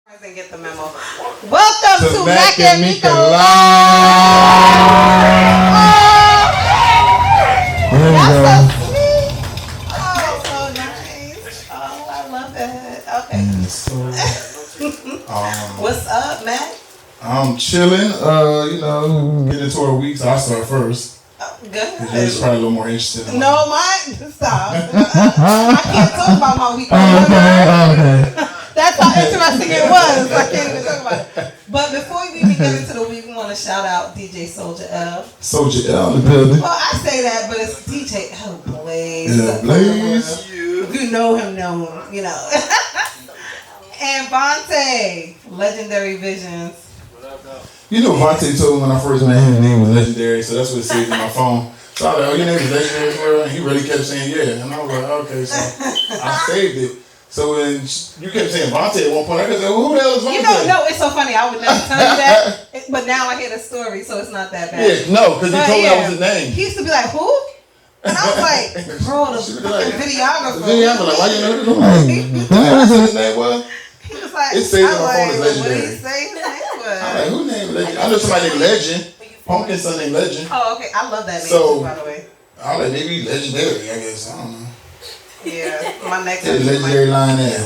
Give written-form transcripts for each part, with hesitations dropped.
I didn't get the memo. Welcome to Mac Meeka Live. Oh, that's so sweet. Oh, so nice. Oh, I love it. Okay. What's up, Mac? I'm chilling. Get into our week, so I start first. Good. It's probably a little more interesting. No, mine. Stop. I can't talk about my week. Okay. That's how interesting it was. I can't even talk about it. But before we even get into the week, we want to shout out DJ Soldier L. Soldier L in the building. Well, I say that, but it's DJ L Blaze. Yeah, Blaze. If you know him, you know. And Vontae, Legendary Visions. You know, Vontae told me when I first met him, his name was Legendary, so that's what it saved in my phone. So I was like, oh, your name is Legendary? And he really kept saying, yeah. And I was like, okay, so I saved it. So when you kept saying Vontae at one point, I could say, well, who the hell is Vontae? You know, no, it's so funny. I would never tell you that. But now I hear the story, so it's not that bad. Yeah, no, because he told me that was his name. He used to be like, who? And I was like, bro, the fucking videographer. Like, why you know this? That's what his name was? He was like, it's saved in my phone as Legendary. Legendary. What did he say his name was? I'm like, who named Legend? I know somebody named Legend. Pumpkin's son named Legend. Oh, okay. I love that name so, too, by the way. I like maybe Legendary, I guess. I don't know. Yeah, my next Legendary line there.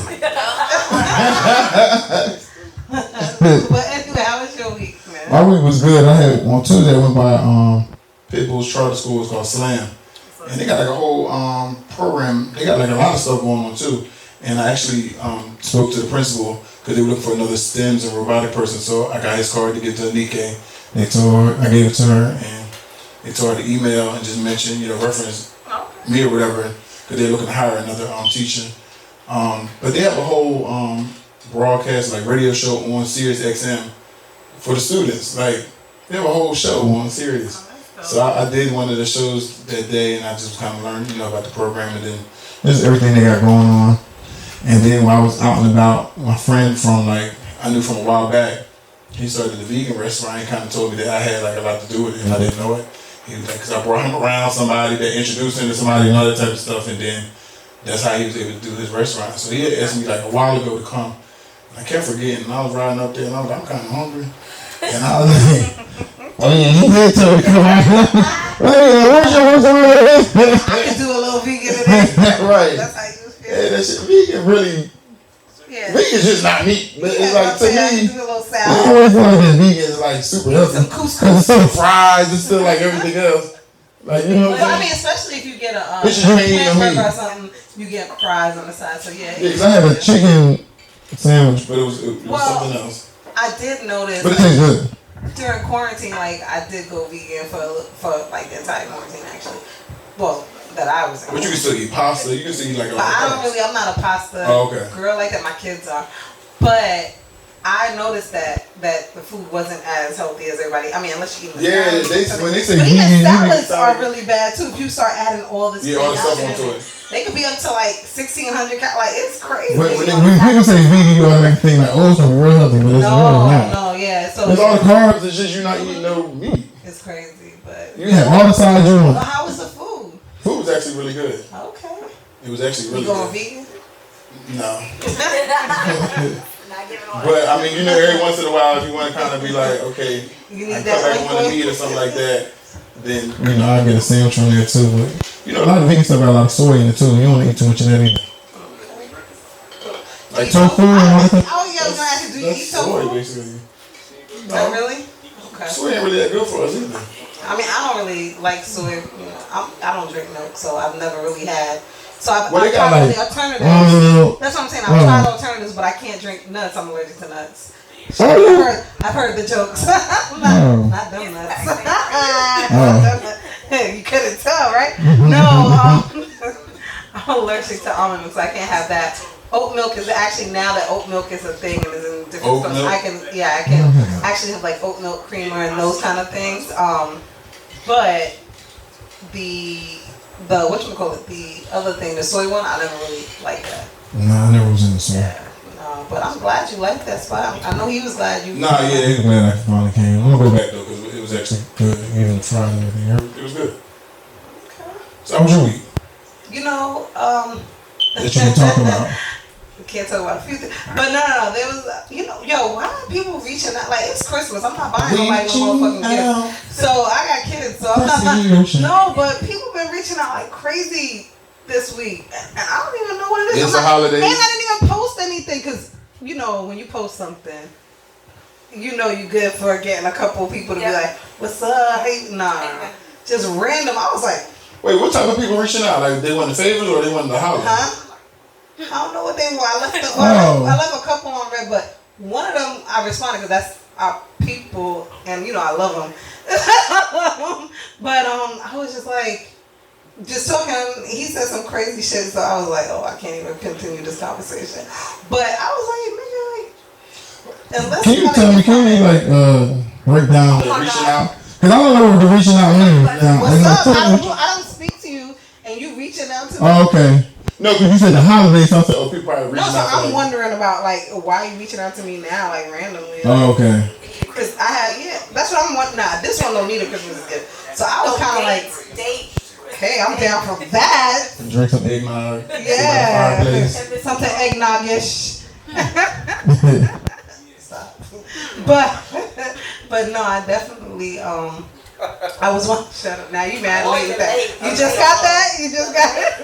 But anyway, how was your week, man? My week was good. I had on Tuesday I went by Pitbull's charter school. It's called Slam. And they got like a whole program. They got like a lot of stuff going on too. And I actually spoke to the principal because they were looking for another STEMs and robotic person. So I got his card to give to Nike. I gave it to her, and they told her to email and just mention, reference me or whatever, because they're looking to hire another teacher. But they have a whole broadcast, like radio show on Sirius XM for the students. Like, they have a whole show on Sirius. So I did one of the shows that day, and I just kind of learned, about the program, and then just everything they got going on. And then when I was out and about, my friend I knew from a while back, he started the vegan restaurant. He kind of told me that I had like a lot to do with it, and I didn't know it. He was like, because I brought him around somebody that introduced him to somebody and all that type of stuff, and then that's how he was able to do his restaurant. So he had asked me like a while ago to come. And I kept forgetting, and I was riding up there, and I was like, I'm kind of hungry. And I was like, oh yeah, he did tell me, come on. I could do a little vegan today. Right. That's how you feel. Yeah, that shit, vegan really, vegan's just not meat. But it's like, to me, do a little salad. Vegan is like super healthy. Some couscous. It's still fries, it's still like everything else. Like, you know what I'm saying? I mean, especially if you get a hamburger or something, you get fries on the side. So yeah. Yeah, because I had a chicken sandwich, but it was something else. I did notice. But it tastes good. During quarantine, I did go vegan for like the entire quarantine actually. Well, that I was in. But you can still eat pasta. You can still eat like. But I'm not a pasta girl like that. My kids are, but I noticed that the food wasn't as healthy as everybody. I mean, unless you eat. Yeah, when they say but even vegan, salads are really bad too. If you start adding all this, all the stuff onto it. They could be up to like 1,600 calories. Like, it's crazy. When people say vegan, you automatically think like, oh, it's gonna be real healthy, but it's really not. No, yeah. So it's all the carbs. It's just you're not eating no meat. It's crazy, but you have all the sides you want. Well, how was the food? Food was actually really good. Okay. It was actually really good. You going vegan? No. Not giving on. But I mean, every once in a while, if you want to kind of be like, okay, you need I that come back on the meat or something like that, then I get a sandwich on there too. But a lot of vegan stuff got a lot of soy in it too. You don't want to eat too much of that either. Like tofu and all that. Oh yeah, I was gonna ask you, do you eat tofu? Soy basically. No. Really? Okay. Soy ain't really that good for us either. I mean, I don't really like soy. I don't drink milk, so I've never really had. So I've tried the alternatives. That's what I'm saying. I've tried alternatives, but I can't drink nuts. I'm allergic to nuts. I've heard the jokes. Not them nuts. You couldn't tell, right? No, I'm allergic to almond milk, so I can't have that. Oat milk is actually, now that oat milk is a thing and is in different stuff. I can actually have like oat milk creamer and those kind of things. But the whatchamacallit, the other thing, the soy one, I never really liked that. No, I never was in the soy. Yeah. No, but I'm glad you liked that spot. I know he was glad you. Nah, yeah, he was glad I finally came. I'm gonna go back though because it was actually good. Even the fries and everything, it was good. Okay. So how was your week? That you can talk about. can't talk about a few things. But no. There was, why are people reaching out? Like, it's Christmas. I'm not buying nobody no motherfucking gift. So I got kids, so I'm not. No, but people been reaching out like crazy this week, and I don't even know what it is. It's a holiday. And I didn't even post anything because when you post something, you good for getting a couple of people to be like, "What's up?" Hey, nah, just random. I was like, wait, what type of people reaching out? Like they want the favors or they want the holiday? Huh? I don't know what they want. I left a couple on red, but one of them I responded because that's our people, and I love them. But I was just like, just talking. He said some crazy shit, so I was like, oh, I can't even continue this conversation. But I was like, nigga, unless can you tell me? Can you break down reaching out? Because I don't know what the reaching out means. What's up? I don't speak to you, and you reaching out to me. Oh, okay. No, because you said the holidays, so I said, oh, people are reaching out. No, so I'm like, wondering about why are you reaching out to me now, like randomly? Oh, okay. Because that's what I'm wanting. Nah, this one don't need a Christmas gift. So I was kind of like, hey, I'm down for that. Drink some eggnog. Yeah, something eggnog-ish. But no, I definitely I was one. Shut up! Now you mad at me with that? You just got that? You just got it?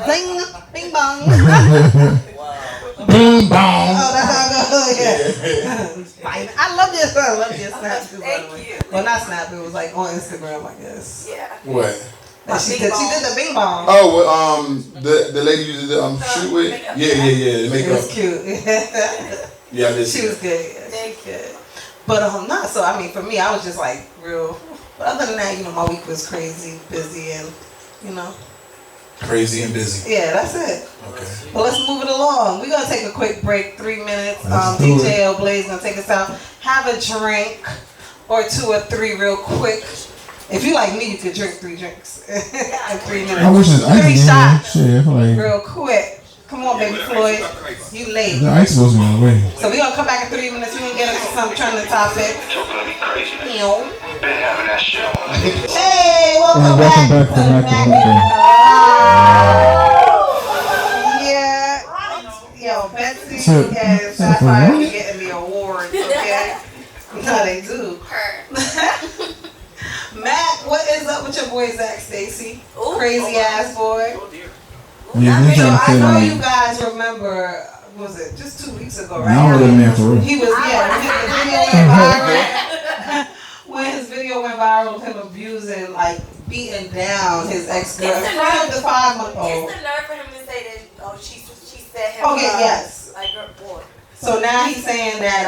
Bing, bing bong. Bing bong. Oh, that's how it goes. Yeah. I love your snap too, by the way. Well, not snap. It was like on Instagram, I guess. Yeah. What? She did the bing bong. Oh, well, the lady you did the shoot with. Yeah. The makeup. It was cute. Yeah, I did. She was good. Yeah, she was good. But not so. I mean, for me, I was just like real. But other than that, my week was crazy, busy, and Crazy and busy. Yeah, that's it. Okay. Well, let's move it along. We're gonna take a quick break, 3 minutes. DJ Blaze gonna take us out. Have a drink or 2 or 3 real quick. If you like me, you could drink 3 drinks in 3 minutes. I wish it's 3 shots. Shit, real quick. Come on, baby Floyd. You late. The ice supposed to be on the way. So we're going to come back in 3 minutes. We're going to get into some trending topic. Hey, welcome back to Mac Meeka. Yeah. Yo, Betsy and Sapphire are getting the awards, okay? No, they do. Mac, what is up with your boy Zach Stacy? Crazy ass boy. Yeah, I know you guys remember, was it just 2 weeks ago, right? I don't know man for real. He was, when his video went viral of him abusing, like beating down his ex-girlfriend in front of the 5-month-old. It's the nerve for him to say that, she said him. Okay, yes. Like her boy. So now he's saying that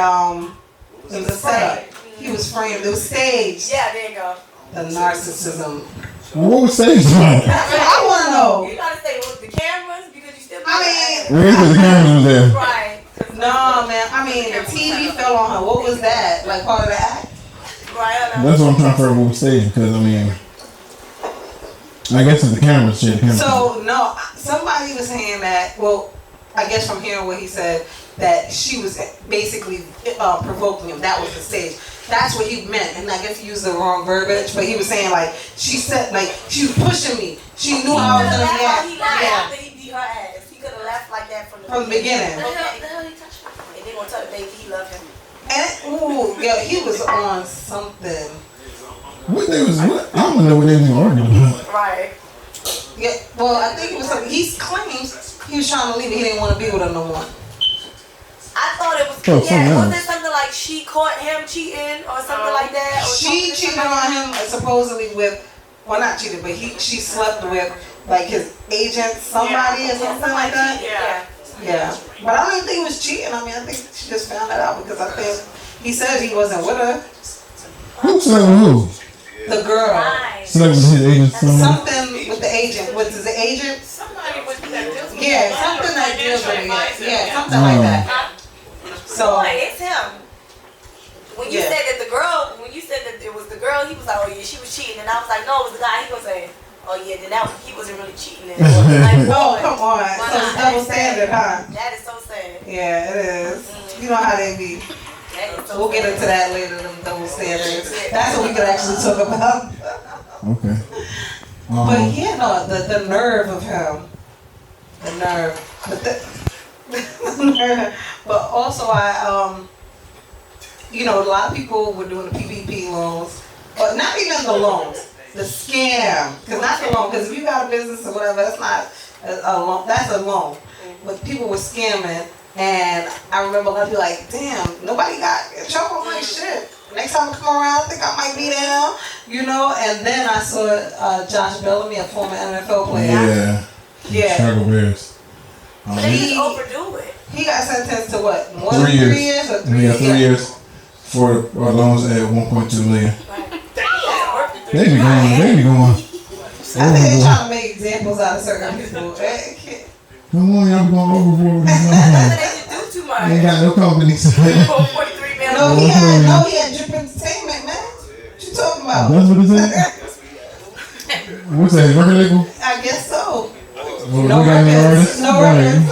it was a setup. He was framed. It was staged. Yeah, there you go. The narcissism. What was staged? I want to know. You gotta say with the cameras because you still. I mean, the cameras was there. Right. No, man. I mean, the TV fell on her. What was that? Like part of the act? Right. That's what I'm trying to figure out what was staged because I guess it's the camera shit. So no, somebody was saying that. Well, I guess from hearing what he said, that she was basically provoking him. That was the stage. That's what he meant, and I guess he used the wrong verbiage. But he was saying she said she was pushing me. She knew how I was gonna react. After he beat her ass, he could have left like that from the beginning. The hell he touched me? And they gonna tell the baby he loved him. And he was on something. What they was? What? I don't know what they was arguing about. Right. Yeah. Well, I think it was something. He claims he was trying to leave. He didn't want to be with her no more. I thought it was. Was it something like she caught him cheating or something like that? Or she cheated on him supposedly with, well, not cheated, but she slept with his agent, somebody or something like that. Yeah. But I don't even think he was cheating. I mean, I think she just found that out because I think he said he wasn't with her. Who slept with who? The girl. Slept with his agent. Something with the agent. Was it the agent? Somebody with that deals with Yeah, something that deals with it. Yeah, something like that. So it's him. When you said that when you said that it was the girl, he was like, oh yeah, she was cheating, and I was like, no, it was the guy. He was saying, oh yeah, then he wasn't really cheating. Oh, come on. So it's double standard, huh? That is so sad. Yeah, it is. You know how they be. We'll get into that later, them double standards. That's what we could actually talk about. Okay. But yeah, no, the nerve of him. The nerve. But But also you know, a lot of people were doing the PPP loans, but not even the loans, the scam. Because not the loan, because if you got a business or whatever, that's not a loan. That's a loan. But people were scamming, and I remember a lot of people like, damn, nobody got in trouble. I'm like, shit. Next time I come around, I think I might be down, you know. And then I saw Josh Bellamy, a former NFL player. Yeah. Chicago Bears. But he overdo it. He got sentenced to what? More than 3 years or 3 years? 3 years for loans at $1.2 million. They be going. I think they're trying to make examples out of certain people. Come on, y'all be going overboard. They do too much. Ain't got no companies. $4.3 million. No, he had Drip Entertainment, man. What you talking about? That's what it is? What's that, record label? I guess so. Well, No we got any records. artists? No records.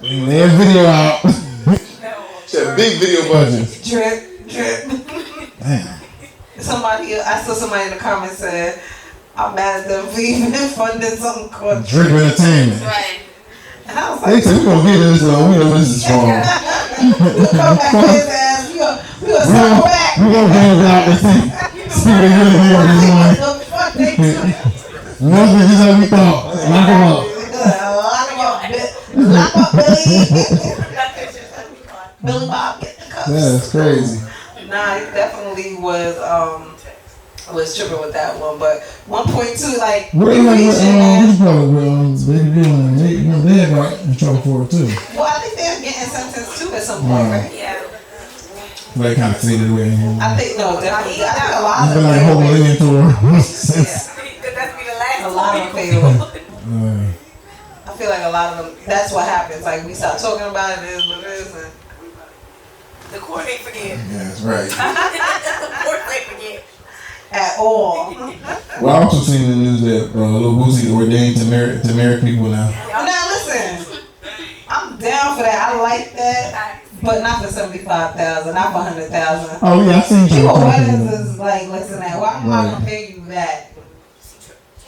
They have video out. She had a big video budget. Drip. Damn. I saw somebody in the comments said, I'm mad at them for even funding something called Drip Entertainment. Right. And I was They like, said, we're going to get this one. We know this is strong. we'll come back to his ass. We gonna circle back. We're going to bring it out this thing. See what they really do on this one. Fuck they do. Nothing just like we thought. Knock them out. Lock up Billy. Billy Bob, get the cups. That's crazy. Nah, he definitely was tripping with that one, but 1.2 like What you about reaching, what probably Baby Bill and they got in trouble for it too. well, I think they're getting sentenced too at some point, right? Yeah. They kind of faded away. I think no, definitely. I think a lot It's of been them like a whole fade away. million tour. That's be the last A lot of them fade away. I feel like a lot of them. That's what happens. Like we start talking about it, it is what it is, and The court ain't forget. Yeah, that's right. The court ain't forget. at all. Well, I also seen in the news that Lil Boosie ordained to marry people now. Now listen, I'm down for that. I like that, but not for 75,000, not for 100,000. Oh yeah, I seen you. People weddings is like less than that. Why am I gonna pay you that?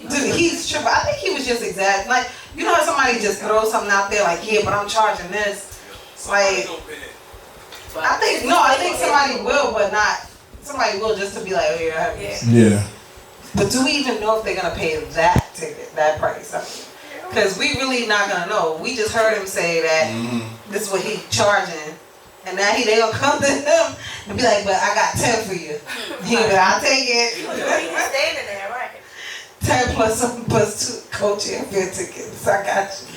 Dude, he's tripping. I think he was just exact. Like, you know, how somebody just throws something out there like, yeah, but I'm charging this. Like, I think somebody will, but not. Somebody will just to be like, oh yeah. Yeah. But do we even know if they're gonna pay that ticket, that price? Because we really not gonna know. We just heard him say that this is what he's charging, and now they gonna come to him and be like, but I got 10 for you. He gonna be like, I'll take it. He's standing there, right? 10 plus something plus 2 coach airfare tickets. I got you.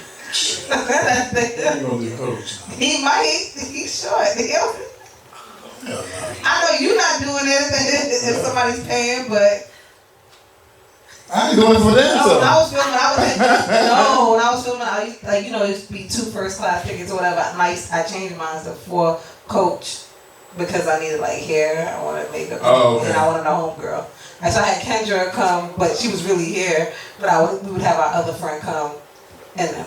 You gonna do coach? He might. He's short. I know you're not doing it if somebody's paying, but I ain't doing it for them. no, when I was filming, I used, like, you know, it used to be 2 first class tickets or whatever. I changed mine to 4 coach because I needed like hair. I wanted makeup, and I wanted a homegirl. And so I had Kendra come, but she was really here. But we would have our other friend come, and then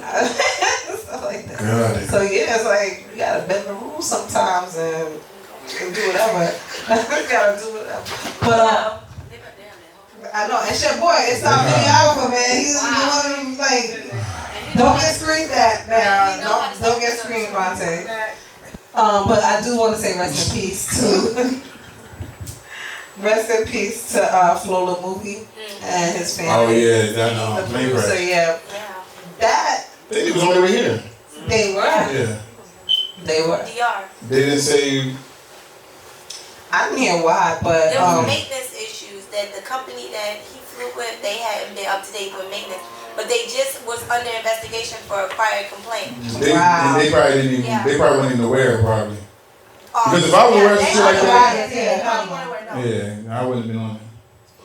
stuff like that. Got it. So yeah, it's like you gotta bend the rules sometimes and do whatever. You gotta do whatever. But I know, and shit, boy, it's not videographer, man. He's one of them, like, don't get screened at now. Don't get screened, Monte. But I do want to say rest in peace to Flola Movie and his family. Oh yeah, that The producer, yeah. That they was on their way here. they were. Yeah. They were. DR. They didn't say. I didn't hear why, but There was maintenance issues that the company that he flew with, they hadn't been up to date with maintenance, but they just was under investigation for a prior complaint. They probably didn't even. Yeah. They probably weren't even aware, probably. Because if I was aware of shit like that, I wouldn't have been on it.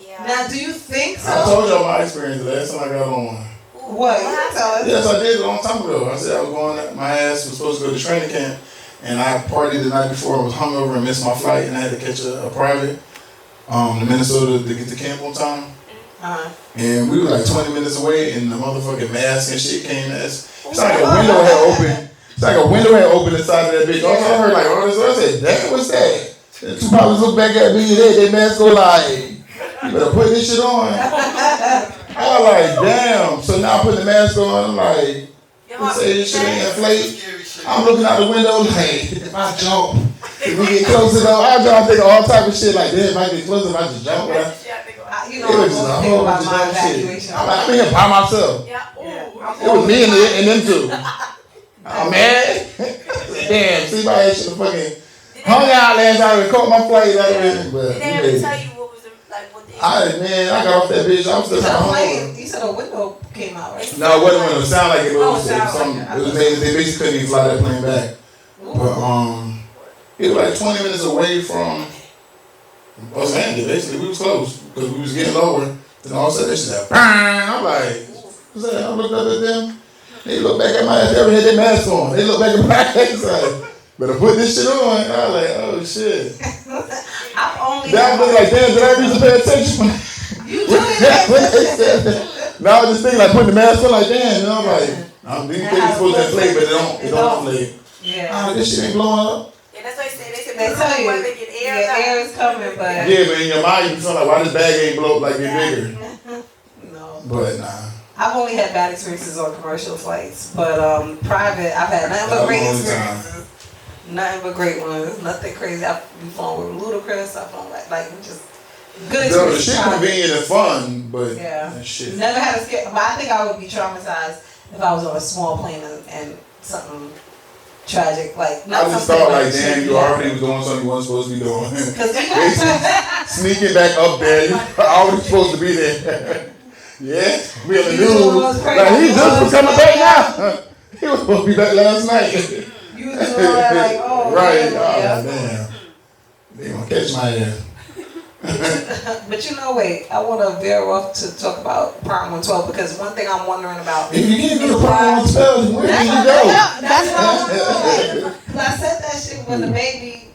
Yeah. now, do you think so? I told y'all my experience the last time I got on. What? You can tell us. Yes, I did a long time ago. I said I was going. My ass was supposed to go to training camp, and I partied the night before. I was hungover and missed my flight, and I had to catch a private to Minnesota to get to camp on time. And we were like 20 minutes away, and the motherfucking mask and shit came at us. It's like a window had opened. It's like a window had opened inside of that bitch. Also, I heard like all this. I said, "Damn, what's that?" The 2 pilots look back at me, and they mask go like, "You better put this shit on." I was like, "Damn!" So now I put the mask on. I'm like, Yo, We say this shit ain't inflate. I'm looking out the window like, if I jump, if we get closer though, I think all type of shit like that. If I get closer, if I just jump, you know, I'm gonna think about my evacuation. I'm here by myself. Yeah. It was me and them two. I'm mad. Damn, see, my ass should have fucking hung out last night and caught my flight out of it. But did they ever tell you what was like what they? I got off that bitch. I was still home. You said a window came out, right? No, it wasn't when it sounded like it was. It It was made. They basically couldn't even fly that plane back. But it was like 20 minutes away from Los Angeles. Basically, we was close because we was getting lower. Then all of a sudden, they just like, bang! I'm like, what's that? I looked up at them. They look back at my ass. They ever had their mask on. They look back at my ass like, better put this shit on. And I was like, oh shit. I've only. That was like, damn, did I even pay attention? You did. When they said that. Now I was just thinking like putting the mask on like, damn, you know, I'm like, these things supposed to inflate, but it don't inflate. Yeah. This shit ain't blowing up. Yeah, that's what they say. They tell you, the air is coming, but Yeah, but in your mind you feel like, why this bag ain't blow up like it's bigger? no. But nah. I've only had bad experiences on commercial flights, but private, I've had nothing but great experiences. Nothing but great ones. Nothing crazy. I've flown with Ludacris. I've flown like just good No, the experiences. shit convenient and fun, but yeah, that shit. Never had a scare. But I think I would be traumatized if I was on a small plane and something tragic like. I just thought like, damn, you already was doing something you wasn't supposed to be doing. Sneaking back up there, you always supposed to be there. Yeah, we on the news. Like he just was coming back now. He was supposed to be back last night. You was doing all that like, oh, right? Yeah. Damn. They gonna catch my ass. But you know, wait, I want to veer off to talk about Prime 112 because one thing I'm wondering about. If you can't do the Prime 112, where did you go? That's what I want to know. I said that shit when the baby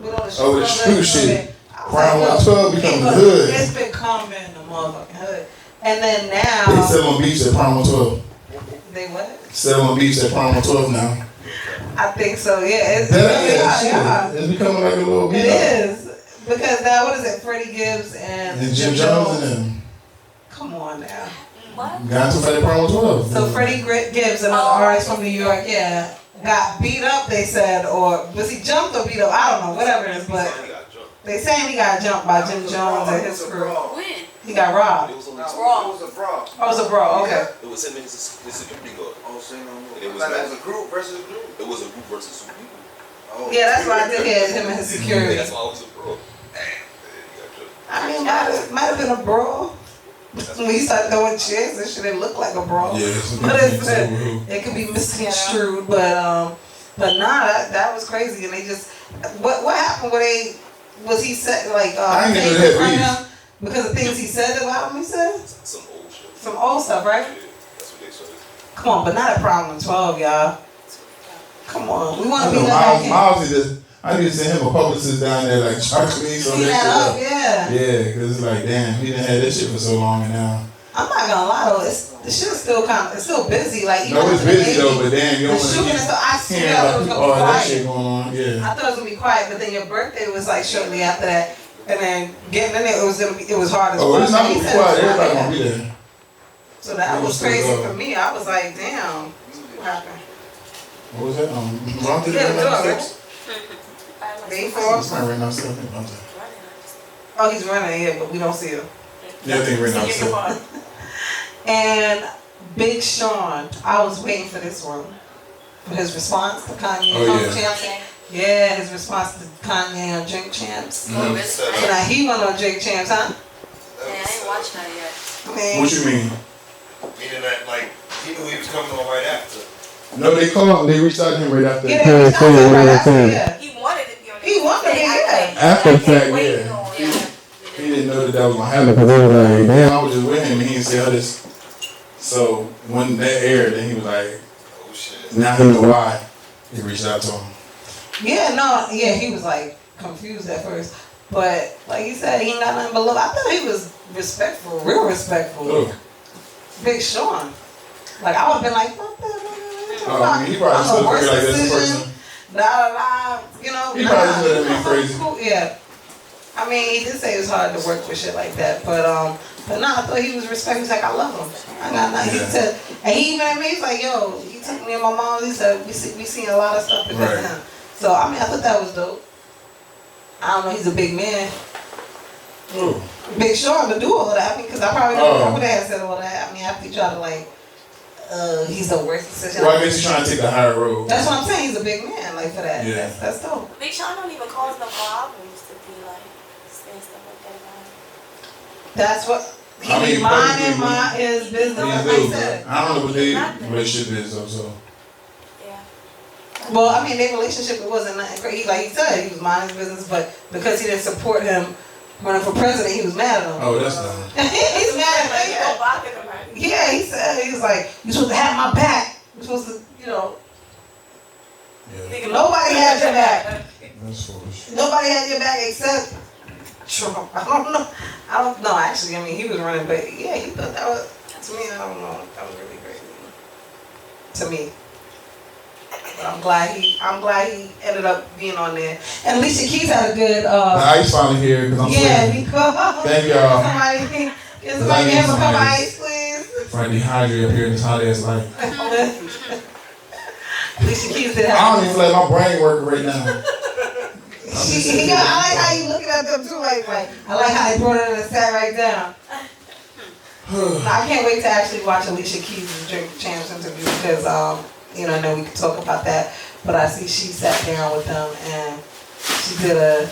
went on the show. Oh, the shoe shit. Prime Like, 112 become the hood. It's been coming in the motherfucking hood. And then They now. sell on beefs at Prime 112. They what? Sell on beefs at Prime 112 now. I think so, yeah. It's, yeah. It's becoming like a little beat It up. is. Because now, what is it? Freddie Gibbs and Jim Jones and them. Come on now. What? Got to fight Prime 112. So Freddie Gibbs, another artist from New York, yeah, got beat up, they said, or was he jumped or beat up? I don't know, whatever it is, but they saying he got jumped by Jim Jones and his crew. When? He got robbed. It was a Oh, brawl. it was a brawl, okay. It was him and his security guard. Oh, say no more. And it was Like like- it was a group versus a group. It was a group versus two people. Oh. Yeah, that's why I did hear him and his security. That's why I was a brawl. I mean, might have been a brawl. When you start throwing chairs and shit, it looked like a brawl. Yeah, But it could be misconstrued, but nah, that was crazy. And they just, what happened? Was he said like I ain't even paid had him because of things he said about him? He said Some old shit. some old stuff, right? Yeah, that's what they said. Come on, but not at Prime 112, y'all. Come on, we want to be Miles I need to send him a publicist down there like try to clean some of that that up, shit up. yeah. Yeah, because it's like, damn, he done had that shit for so long and now. I'm not gonna lie though, the shit is still it's still busy. Like even No, it's with the busy baby, though, but damn, you the don't want shooting to and stuff. I keep swear hearing it about was people, gonna be all that quiet. shit going on, yeah. I thought it was gonna be quiet, but then your birthday was like shortly after that, and then getting in there it was hard as Oh, it's not He gonna be said quiet, it was everybody quiet. gonna be there. So that It was was crazy still for me. I was like, damn, what happened? What was that? Ron did Yeah, it the right dog, now? Big Four? Somebody right now, still think about that. Oh, he's running here, but we don't see him. Yeah, I think right now, still. And Big Sean, I was waiting for this one. For his response to Kanye Oh, yeah. Champs. Yeah, his response to Kanye on Drink Champs. Mhm. So now he went on Drink Champs, huh? Yeah, I ain't watched that yet. Man. What you mean? Meaning that, like, he knew he was coming on right after. No, they reached out to him right after. Yeah, they reached out to him right after, yeah. He wanted to be on He wanted to be, yeah. After the fact, waiting yeah. on, He didn't know that was gonna happen because they were like, damn, I was just with him and he didn't see all this. So when that aired, then he was like, Oh shit. now he know why. He reached out to him. Yeah, he was like confused at first. But like you said, he ain't got nothing but love. I thought he was respectful, real respectful. Look. Big Sean. Like I would have been like, fuck that. I mean, he probably still feel like that's the person. Nah, you know. He probably still that man crazy. Cool. Yeah. I mean, he did say it was hard to work with shit like that, but no, I thought he was respectful. He was like, I love him. I got nothing. He said, and he even at me, he's like, yo, he took me and my mom. He said, we seen a lot of stuff because of him. So I mean, I thought that was dope. I don't know, he's a big man. Big Sean to do all that. I mean, because I probably would have said all that. I mean, after he tried to like, he's the worst decision. Well, I guess he's trying to take the higher road. That's what I'm saying. He's a big man, like for that. Yeah. That's dope. Big Sean don't even cause no problems to be like saying stuff like that about him. That's what he minding his business. Like I said. I don't know what their relationship is though. So. Yeah. Well, I mean, their relationship, it wasn't nothing crazy. Like he said, he was minding his business, but because he didn't support him running for president, he was mad at him. Oh, that's not. He's mad at him. Yeah, he said, he was like, you're supposed to have my back. You're supposed to, you know. Yeah. Nobody had your back. That's foolish. Nobody had your back except Trump. I don't know. Actually, I mean, he was running, but yeah, he thought that was, to me, I don't know. That was really crazy. To me. But I'm glad he ended up being on there. And Alicia Keys had a good. Ice finally here because I'm sweating. Because Thank y'all. Somebody have a cup of ice, please. Trying to dehydrate up here in this hot ass life. Alicia Keys did I have. don't even feel like my brain working right now. I like how you looking at them too. Like I like how they brought it and sat right down. I can't wait to actually watch Alicia Keys' Drink Champs interview because I know we could talk about that, but I see she sat down with them and she did it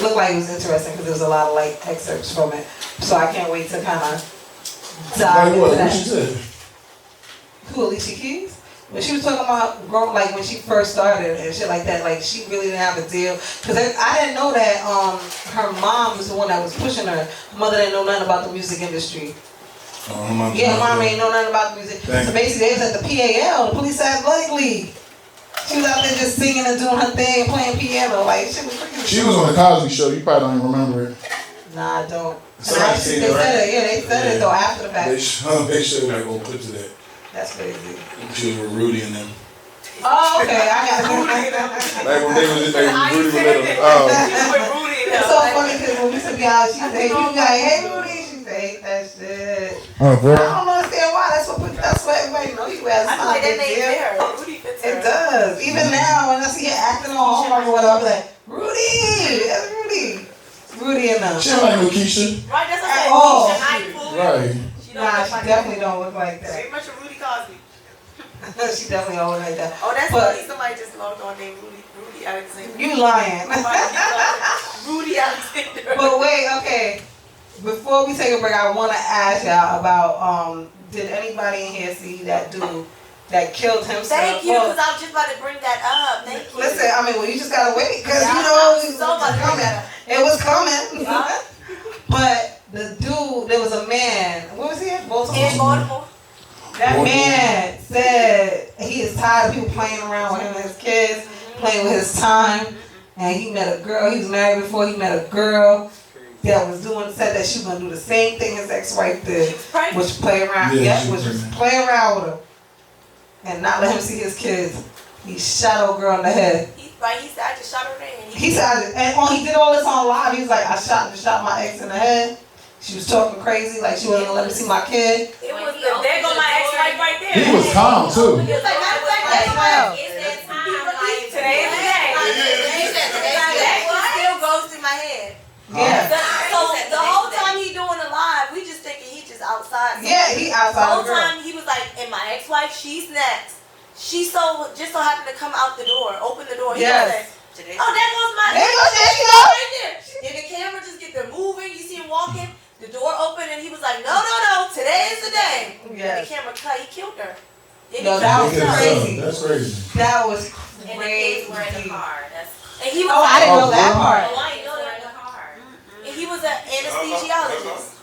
looked like it was interesting because there was a lot of like excerpts from it. So I can't wait to kind of dive into that. What she said? Who, Alicia Keys? When she was talking about growing, like when she first started and shit like that, like she really didn't have a deal. Because I didn't know that her mom was the one that was pushing her. Her mother didn't know nothing about the music industry. Mom ain't know nothing about the music. So basically, they was at the PAL, the Police Athletic League. She was out there just singing and doing her thing and playing piano. Like, she was freaking. She was on the Cosby Show. You probably don't even remember it. Nah, I don't. Somebody They seen it, right? said it. Yeah, they said it though after the fact. They showed like old clips of that. That's crazy. She was with Rudy and them. Oh, okay. I got it. Like when they was Rudy was little. It's so funny because when we used to be out, she said, "Hey, you like, hey, Rudy." She said, "Hate that shit." Oh, boy. I don't understand why. That's what everybody know you as. I feel like that made her. Rudy fits her. It does. Even now, when I see her acting on Hallmark or whatever, I'm like, Rudy, that's Rudy. Rudy and them. She don't like no Keisha. Right, that's what I'm saying. Oh. Right. Nah, she definitely don't look like that. Very much a Rudy Cosby. She definitely don't look like that. Oh, that's But- funny. Somebody just logged on named Rudy Alexander. You lying. Rudy Alexander. But wait, okay. Before we take a break, I want to ask y'all about did anybody in here see that dude that killed himself? Thank you, because I was just about to bring that up. Thank you. Listen, I mean, well, you just gotta wait because Yeah, you know I'm so about to bring that up. it was coming. Huh? But the dude, there was a man. Where was he at? Baltimore. In Baltimore. That man said he is tired of people playing around with him and his kids, playing with his time. And he met a girl. He was married before. He met a girl that was said that she was gonna do the same thing his ex-wife did, which play around. Yeah, Which was play around with him and not let him see his kids. He shot old girl in the head. He said, I just shot her in. He said, he did all this on live. He was like, I shot my ex in the head. She was talking crazy, like she wasn't gonna let me see my kid. It was there go my ex-wife right there. He was calm too. He was like, matter of fact, It's that time, like, today is the day. That still goes through my head. Yeah. So the whole time he doing the live, we just thinking he just outside. Yeah, he The outside whole the girl. time he was like, and my ex-wife, she's next. She just so happened to come out the door, open the door. He Yes. was like, oh, there goes my There you go. right there. Then the camera just get there moving. You see him walking, the door open, and he was like, no, today is the day. And the Yes. camera cut, he killed her. Then No, he that killed was her. crazy. That's crazy. That was and the kids were in the crazy. car. That's And he was Oh, I didn't know that oh, part. I didn't know they were in the car. And he was an anesthesiologist.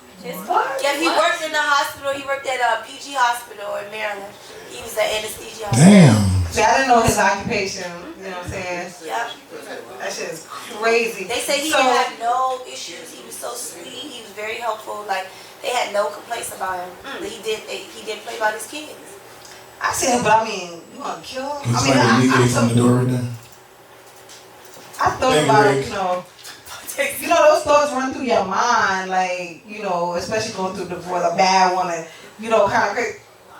What? Yeah, he worked in the hospital. He worked at PG Hospital in Maryland. He was an anesthesiologist. Damn. See, I didn't know his occupation. You know what I'm saying? Yep. That shit is crazy. They say he So- didn't have no issues. He was so sweet. He was very helpful. Like they had no complaints about him. He did play about his kids. I said, but I mean, you want to kill him? It's like a Nikkei from the door right there. I thought Thank about you, it, you know. you know, those thoughts run through your mind, like, you know, especially going through divorce, a bad one, and, you know, kind of crazy.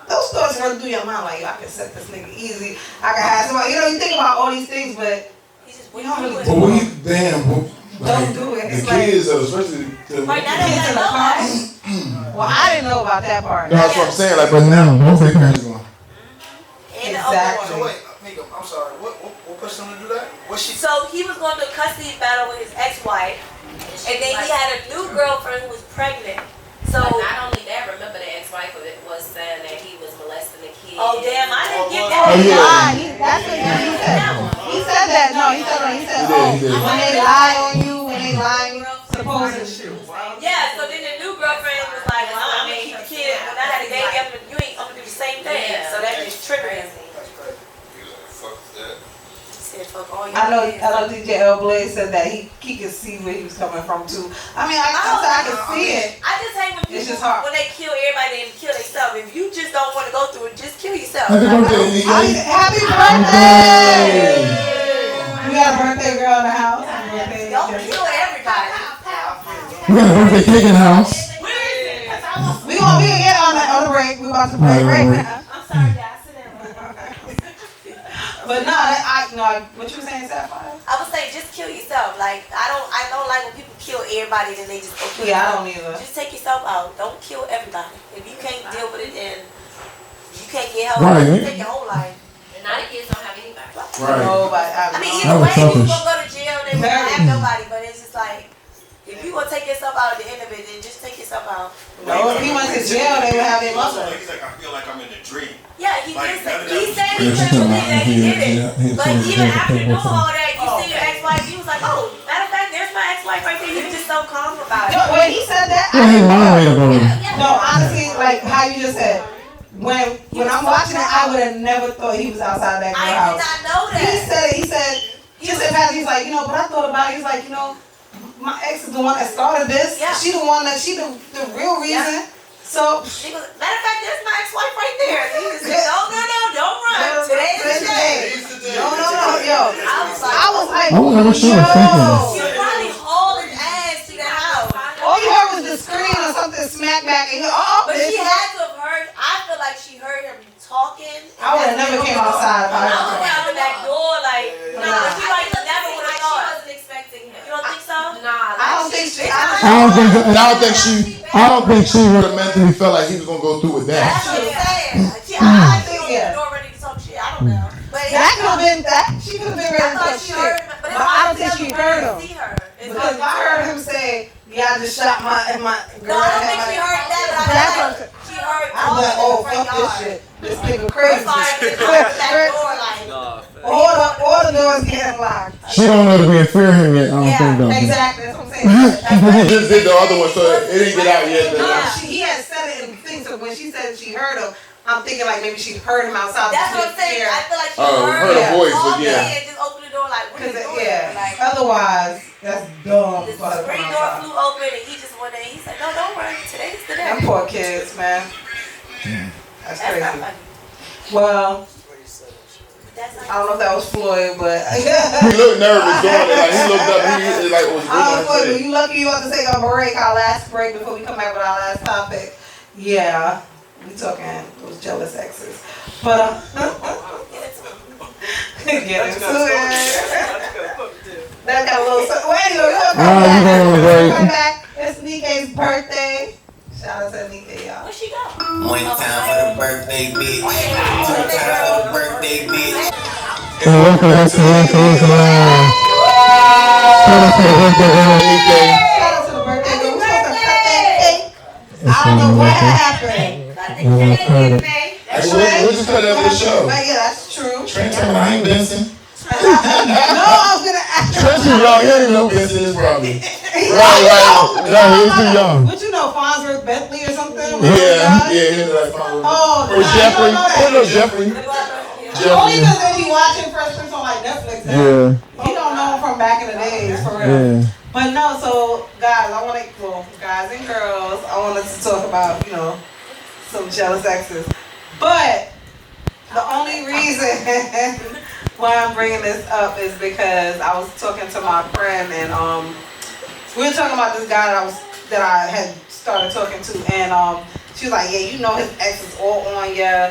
Those thoughts run through your mind, like, yo, I can set this nigga easy. I can have somebody, you know, you think about all these things, but you don't really But when you, damn, don't do it. The It's like, kids, especially the Right now, kids in they the know car. that. Well, I didn't know about that part. No, that's what I'm saying. Like, But now, both their parents gone. And the Exactly. other So one. wait, Meeka, I'm sorry. What pushed him to do that? What she? So he was going through a custody battle with his ex-wife, and then he had a new girlfriend who was pregnant. So, But not only that, remember the ex-wife was saying that he was molesting the kid. oh damn, I didn't get that. Oh, yeah. That's what he said. He said that. No, he said, He did. when they lie on you, when they lie, supposedly. Yeah, so then the new girlfriend was like, well, I'm gonna keep the kid. When I had a baby, I'm gonna do the same thing. Yeah. So that just triggered him. He was like, fuck that. He said, fuck all you I know kids. DJ L. Blaze said that he could see where he was coming from too. I mean, I can see it. I just hate when It's people, just hard. when they kill everybody and kill themselves. If you just don't want to go through it, just kill yourself. Happy birthday, Nika. Happy birthday! We got a birthday girl in the house. Happy birthday. Don't kill everybody. We got a birthday cake in the house. We gonna be again on the break. We about to break right now. I'm sorry, guys. Sit down. But no, what you were saying, Sapphire? I would say just kill yourself. Like I don't like when people kill everybody then they just go kill Yeah, I themselves. don't either. Just take yourself out. Don't kill everybody. If you can't deal with it, then you can't get help. Right. You take your whole life. And now the kids don't have anybody. Right. Nobody. I mean, That either was way, you selfish. gonna go to jail. They won't Very. have nobody. But it's just like if you gonna take yourself out at the end of it, then just take yourself out. No, if he went to jail, they would have their mother. He's like, I feel like I'm in a dream. Yeah, he Like, did say, none of he that said was- he couldn't believe that he did Yeah, he it. But told even us after that. doing all that, you see your ex-wife, he was like, oh, matter of fact, there's my ex-wife right there. He was just so calm about it. No, when he said that, I Yeah, he didn't know. lied about it. No, honestly, like how you just said, when I'm watching it, I would have never thought he was outside that girl I did house. not know He that. said, just in passing, he's like, but I thought about it. He's like, my ex is the one that started this. Yeah. She the real reason. So, She goes, matter of fact, there's my ex-wife right there. He was like, no, don't run. Today's the day. no, yo. I was like, I wonder what she was thinking. She was probably hauling ass to the house. all you heard was the screen or something smack back, and But she had to have heard, I feel like she heard him talking. I would have never came outside if I I was was out the back door, like, Nah. she like never would have She thought. wasn't expecting him. You don't think so? Nah. I don't think she. I don't think she would have mentally felt like he was gonna go through with that. That's what I'm saying. I think she Yeah. was door ready to talk shit. I don't know. But That could have been that. She could have been I ready to thought talk she shit. heard him, But I don't think she heard him. See her. Because I heard him say, "Yeah, I just shot my girl." No, I don't think she heard that, but I That's feel what like she heard I'm like, all oh, in the front fuck this yard. shit. This nigga Her crazy. fire didn't open that door, like, All the doors getting locked. She don't know to be in fear of him yet. I don't think though. Exactly. That's what I'm saying. He just did the other one, so it didn't get out yet. No, But he had said it in things. So when she said she heard him, I'm thinking like maybe she heard him outside. that's what I'm saying. I feel like she heard a voice, called but yeah. me and just opened the door, like, what are you doing? Yeah. Like, Otherwise, that's dumb. the for her to screen come door outside. flew open and he just went in. He said, no, don't run. Today's the day. Them poor kids, man. That's That's not crazy. funny. Well, That's I don't know if that was Floyd, but he looked nervous doing it. Like he looked up, he like was I don't know, Floyd, but really you lucky you about to take a break, our last break before we come back with our last topic. Yeah, we talking those jealous exes. But get into it. That got a little. Well, anyway, we're gonna come back. It's Nike's birthday. Shout out to Nike, y'all. Where'd she go? One time for the birthday bitch. Two times for the birthday bitch. Shout out to the birthday girl. We're supposed to cut that cake. I don't know what happened. We'll just cut that for the show. But yeah, that's true. Trent told me I ain't Benson. No, I was gonna ask. Trent too young. He didn't know. Benson is probably. Right. No, he's too young. What you know, Farnsworth Bentley or something? Yeah, he's like Oh, or Jeffrey. I Who don't know knows Jeffrey? that. Only because they be watching Fresh Prince on like Netflix now. Yeah. You don't know him from back in the days, for real. Yeah. But no, so guys, guys and girls, I want us to talk about, some jealous exes. But the only reason why I'm bringing this up is because I was talking to my friend and we were talking about this guy that I had started talking to, and she was like, yeah, you know his ex is all on your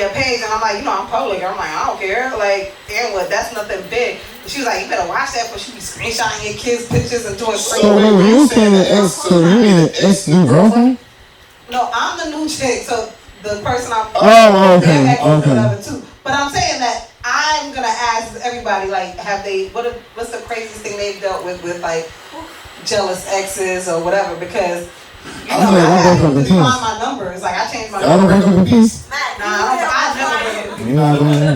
page, and I'm like, you know, I'm public. I'm like, I don't care. Like, and what? That's nothing big. And she was like, you better watch that, for she be screenshotting your kids' pictures and doing crazy. So when you saying the ex, so you mean the ex new girlfriend? No, I'm the new chick, so the person I'm. Oh, okay, their ex is okay. another too. But I'm saying that I'm gonna ask everybody, like, have they? What's the craziest thing they've dealt with like jealous exes or whatever? Because. You know, I have to find my numbers. Like, I changed my number. I don't peace. Nah, I never break up with You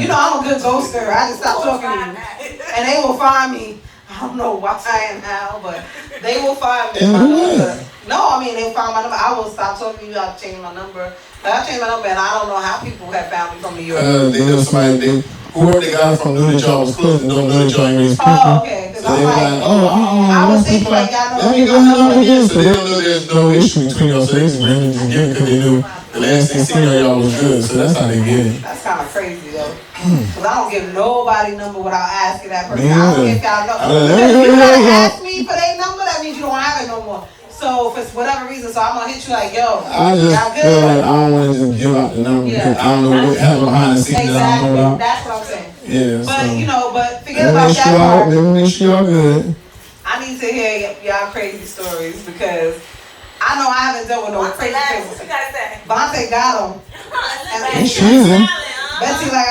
You know, I'm a good ghoster. I just stopped talking to you. And they will find me. I don't know why and how, but they will find me. My number. No, I mean, they will find my number. I will stop talking to you. I'll change my number. But I changed my number, and I don't know how people have found me from New York. They know somebody, whoever they got from knew that y'all was close and don't know that y'all ain't really speaking. Oh, okay. Because So I'm they were like, like, I was thinking, like, y'all know. you gonna have again. So they don't know there's no issue between y'all. So they just randomly just give it because they knew the last thing seen on y'all was good. So that's how they get it. That's kind of crazy, though. Because I don't give nobody number without asking that person. I don't give y'all know. If you gotta ask me for their number, that means you don't have it no more. So for whatever reason, so I'm gonna hit you like, yo, I just y'all good? feel like I don't want to just give out the number because I don't know what happened behind the scenes that I don't know about. That's what I'm saying. Yeah, But so. you know, but forget about Make that sure part. make sure y'all good. I need to hear y'all crazy stories because I know I haven't dealt with no crazy What things. you gotta say? Vontae got him. It's choosing. Betsy like,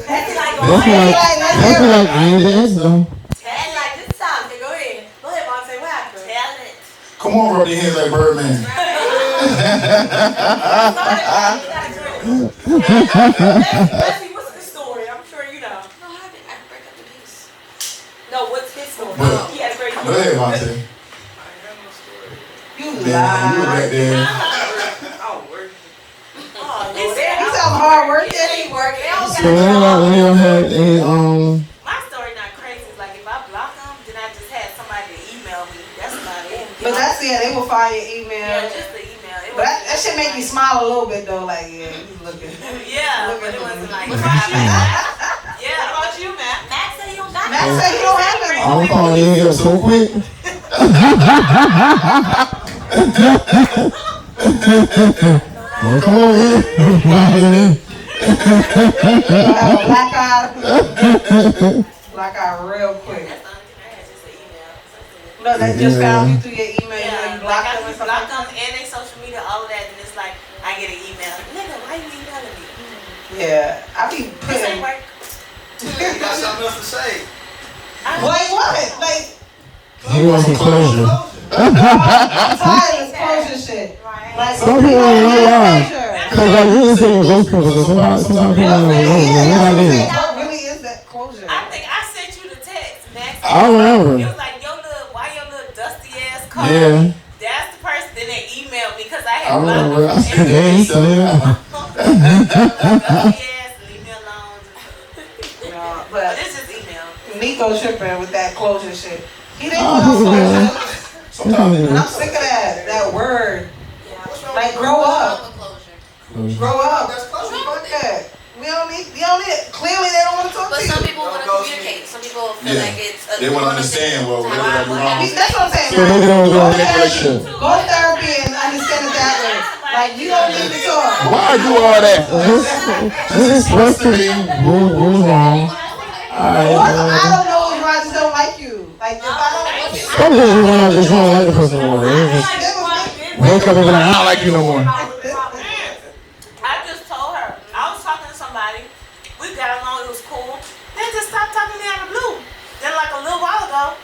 That's like, That's like I ain't the ex though. That's like this time. Go ahead. Go ahead, Mom. Say what happened. Tell it. Come on, rub your hands like Birdman. Bessie, what's the story? I'm sure you know. No, I didn't break up the peace. No, what's his story? What? He had a great Go ahead, Monte. you Damn, you were lie. back there. Oh, You sound hard work. ain't working. So when y'all had a My story not crazy. It's like if I block them, then I just had somebody to email me. That's about it. But that's they will find your Yeah, email. just the email. It But that wasn't- should make you smile a little bit though, like he's looking. Yeah, but it wasn't like. What about you, Mac? Yeah. What about you, Mac? Mac said he don't got Max said he don't have it. I'm calling you here so quick. Well, come on, man. Have a black eye. Black eye real quick. No, that just found you through your email. Yeah, You like blocked I them and just stuff blocked like them and they social media, all of that, and it's like I get an email. Nigga, why you emailing me? that. Yeah, I be This ain't putting. work. You got something else to say? Like what? Like He wants some closure. I'm tired of this closure shit. Like Some people don't know why. closure. Because like you just saying ghost people, so sometimes people don't know what I did. What really is that closure? I think I sent you the text, Max. I remember. It was like, why your little dusty ass call? Yeah. That's the person. Then they emailed me because I I had remember. I blocked said, them. yeah, he said it. Dusty ass, leave me alone. No, But but it's just email. Nico tripping with that closure shit. He didn't want no closure. Sometimes And I'm sick of that word. Yeah. Like grow up. it Grow up. That's close. Fuck that. We don't need it. Clearly they don't want to talk But to some you. people want to communicate. Some people feel Yeah. like it's They want to understand what Why- whatever what wrong. That's what I'm saying. So they don't Go go to in that therapy. direction. Go to therapy and understand it that way. Like you don't need to talk. Why do all that? Just express to me who's wrong. I don't know if I just don't like you. Like if I don't like you. Some people just want to like the person no more. They just wake up and be like, I don't like you no more. I just told her. I was talking to somebody. We got along. It was cool. They just stopped talking to me out of the blue. Then like a little while ago,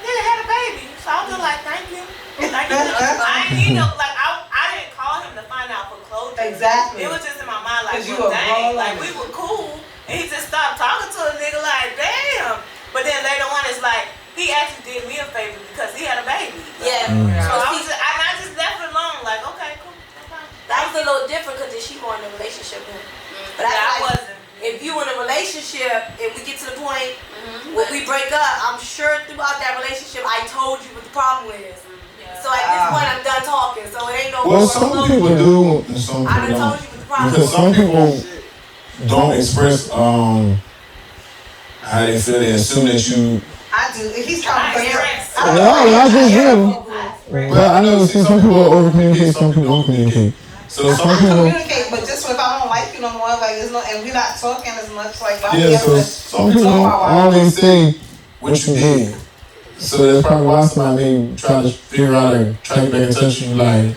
they had a baby. So I was just like, thank you. Thank you. I ain't need no, like I didn't call him to find out for closure. Exactly. It was just in my mind like, 'Cause you well, a dang, grown like woman. we were cool. And he just stopped talking to a nigga like, damn. But then later on, it's like, he actually did me a favor because he had a baby. Yeah. So I just left it alone, like, okay, cool. No problem. That was a little different because she was in a relationship with him. But Yeah, I I like, wasn't. if you in a relationship, if we get to the point when we break up, I'm sure throughout that relationship I told you what the problem is. So at this point I'm done talking. So it ain't no Well, more some closure. people do, and some I people done told don't. you what the problem Because is. some people don't express how they feel. They assume that you I I do. He's trying to bring it. I just do. But I know some people over communicate, some people don't communicate. So some people communicate, but just if I don't like you no more, like there's no, and we're not talking as much. Like so some people don't always say what you did. So that's probably why somebody may try to figure out and try to get back in touch with you, like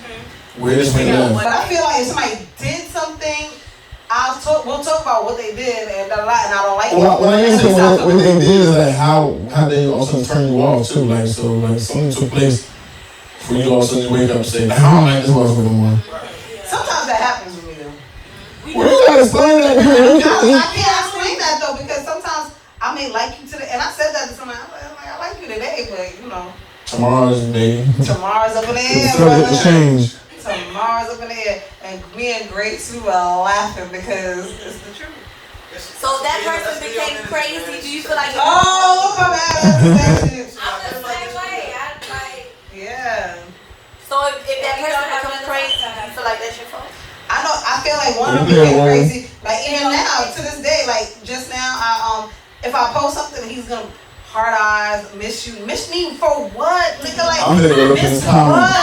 where this went down. But I feel like if somebody did something, we'll talk about what they did and and I don't like it. What they did is like how they also turn you off too. Like so like something took place for you all of a sudden wake up and say, I don't like this motherfucker no more. Sometimes that happens with me though. Well, you gotta explain that. I can't explain that though because sometimes I may like you today, and I said that to somebody. I'm like, I like you today, but you know. Tomorrow's maybe. Tomorrow's up in the air. It's subject to change. Tomorrow's up in the air, and me and Grace we were laughing because it's the truth. So if that person became crazy, do you feel like? Oh, my bad. I'm the same way. I like. Yeah. So if that person becomes crazy, do you feel like that's your fault? I know. I feel like one of them became crazy. Like even now, to this day, like just now, if I post something, he's gonna hard eyes, miss you, miss me for what, nigga? Like I'm gonna go look in miss the comments.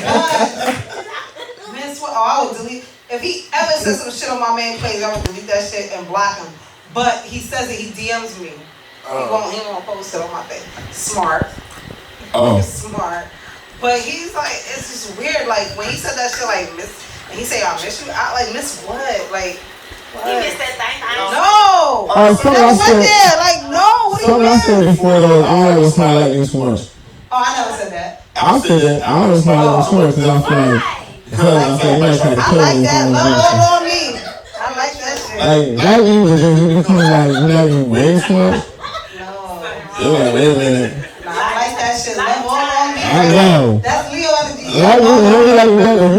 what? Miss what? Oh, I would delete. If he ever says some shit on my main page, I would delete that shit and block him. But he says that he DMs me. He won't post it on my thing. Smart. Smart. But he's like, it's just weird. Like when he said that shit, like miss, and he say I miss you. I like miss what? Like what? He missed that thing. No. Never went there. Like no. What do you mean? I said before though, I don't ever smile like you too much. Oh, I never said that. I said that. I don't ever smile like you too much because I feel like I like that. Love on me. I like that shit. Like that you become like you like you way too much. No. You're like, wait a minute. I like that shit. Love on me. I know. That's Leo energy. You